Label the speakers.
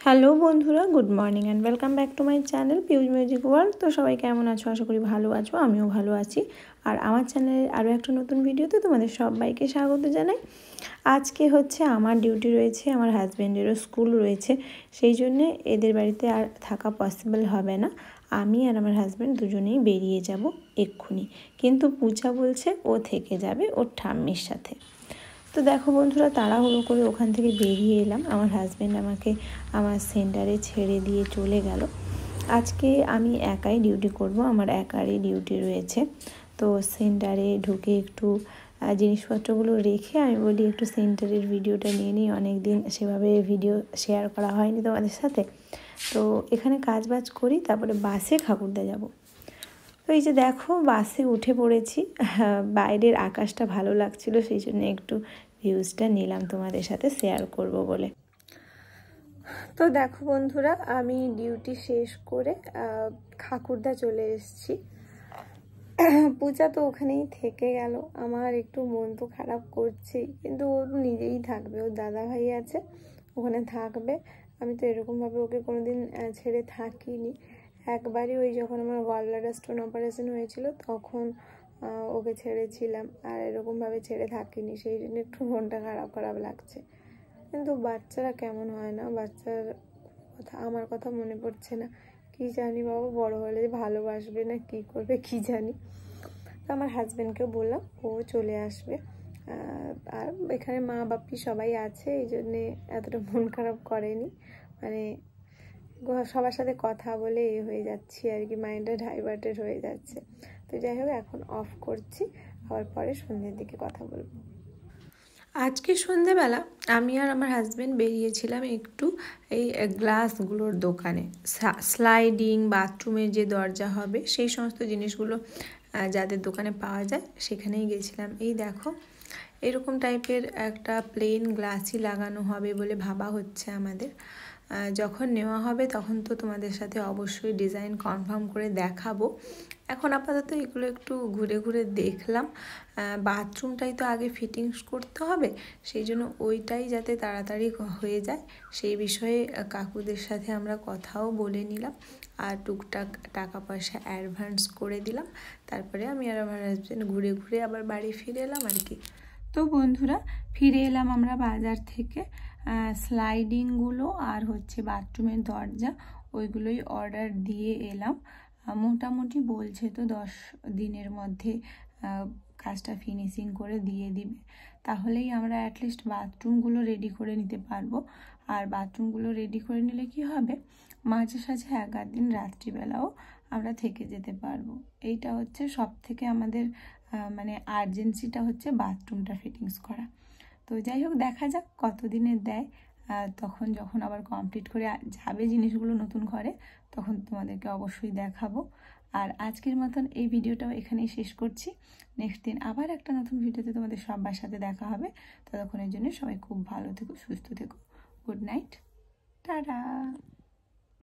Speaker 1: Hello বন্ধুরা, good morning and welcome back to my channel Piu's music world. তো সবাই কেমন আছো? আশা করি ভালো আছো, আমিও ভালো আছি। আর আমার চ্যানেলের আরও একটা নতুন ভিডিওতে তোমাদের সবাইকে স্বাগত জানাই। আজকে হচ্ছে আমার ডিউটি রয়েছে, আমার হাজব্যান্ডেরও স্কুল রয়েছে, সেই জন্যে এদের বাড়িতে আর থাকা পসিবল হবে না। আমি আর আমার হাজব্যান্ড দুজনেই বেরিয়ে যাব এক্ষুনি, কিন্তু পূজা বলছে ও থেকে যাবে ওর ঠাম্মির সাথে। তো দেখো বন্ধুরা, তাড়াহুড়ো করে ওখান থেকে বেরিয়ে এলাম। আমার হাজব্যান্ড আমাকে আমার সেন্টারে ছেড়ে দিয়ে চলে গেল। আজকে আমি একাই ডিউটি করব, আমার একারই ডিউটি রয়েছে। তো সেন্টারে ঢুকে একটু জিনিসপত্রগুলো রেখে আমি বলি একটু সেন্টারের ভিডিওটা নিয়ে নিই, অনেক দিন সেভাবে ভিডিও শেয়ার করা হয়নি তোমাদের সাথে। তো এখানে কাজ বাজ করি, তারপরে বাসে ঠাকুরদা যাব। তো এই যে দেখো, বাসে উঠে পড়েছি। বাইরের আকাশটা ভালো লাগছিল, সেই জন্য একটু ভিউজটা নিলাম তোমাদের সাথে শেয়ার করব বলে। তো দেখো বন্ধুরা, আমি ডিউটি শেষ করে ঠাকুরদা চলে এসেছি। পূজা তো ওখানেই থেকে গেল। আমার একটু মন তো খারাপ করছেই, কিন্তু ও নিজেই থাকবে, ওর দাদা ভাই আছে, ওখানে থাকবে। আমি তো এরকমভাবে ওকে কোনোদিন ছেড়ে থাকিনি। একবারই ওই যখন আমার গলব্লাডার স্টোন অপারেশন হয়েছিল তখন ওকে ছেড়েছিলাম, আর এরকমভাবে ছেড়ে থাকিনি, সেই জন্য একটু মনটা খারাপ খারাপ লাগছে। কিন্তু বাচ্চারা কেমন হয় না, বাচ্চার কথা আমার কথা মনে পড়ছে না। কি জানি বাবা, বড় হলে ভালোবাসবে না কি করবে কি জানি। তো আমার হাজব্যান্ডকেও বললাম ও চলে আসবে। আর এখানে মা বাপি সবাই আছে, এই জন্যে এতটা মন খারাপ করেনি। মানে সবার সাথে কথা বলে হয়ে যাচ্ছি আর কি, মাইন্ডটা ডাইভার্টেড হয়ে যাচ্ছে। তো যাই হোক, এখন অফ করছি, আবার পরে সন্ধ্যের দিকে কথা বলবো। আজকে সন্ধেবেলা আমি আর আমার হাজব্যান্ড বেরিয়েছিলাম একটু এই গ্লাসগুলোর দোকানে। স্লাইডিং বাথরুমের যে দরজা হবে সেই সমস্ত জিনিসগুলো যাদের দোকানে পাওয়া যায় সেখানেই গেছিলাম। এই দেখো, এরকম টাইপের একটা প্লেন গ্লাসই লাগানো হবে বলে ভাবা হচ্ছে আমাদের। যখন নেওয়া হবে তখন তো তোমাদের সাথে অবশ্যই ডিজাইন কনফার্ম করে দেখাবো। এখন আপাতত এগুলো একটু ঘুরে ঘুরে দেখলাম। বাথরুমটাই তো আগে ফিটিংস করতে হবে, সেই জন্য ওইটাই যাতে তাড়াতাড়ি হয়ে যায় সেই বিষয়ে কাকুদের সাথে আমরা কথাও বলে নিলাম, আর টুকটাক টাকা পয়সা অ্যাডভান্স করে দিলাম। তারপরে আমি আর আমার হাজব্যান্ড ঘুরে ঘুরে আবার বাড়ি ফিরে এলাম আর কি। তো বন্ধুরা, ফিরে এলাম আমরা বাজার থেকে। স্লাইডিংগুলো আর হচ্ছে বাথরুমের দরজা ওইগুলোই অর্ডার দিয়ে এলাম। মোটামুটি বলছে তো 10 দিনের মধ্যে কাজটা ফিনিশিং করে দিয়ে দিবে, তাহলেই আমরা অ্যাটলিস্ট বাথরুমগুলো রেডি করে নিতে পারবো। আর বাথরুমগুলো রেডি করে নিলে কি হবে, মাঝে সাঝে 1-8 দিন রাত্রিবেলাও আমরা থেকে যেতে পারবো। এইটা হচ্ছে সব থেকে আমাদের মানে আর্জেন্সিটা হচ্ছে বাথরুমটা ফিটিংস করা। তো যাই হোক, দেখা যাক কতদিনের দেয়। তখন যখন আবার কমপ্লিট করে যাবে জিনিসগুলো নতুন ঘরে, তখন তোমাদেরকে অবশ্যই দেখাবো। আর আজকের মতন এই ভিডিওটাও এখানেই শেষ করছি। নেক্সট দিন আবার একটা নতুন ভিডিওতে তোমাদের সবার সাথে দেখা হবে। ততক্ষণের জন্য সবাই খুব ভালো থেকো, সুস্থ থেকো। Good night, tata.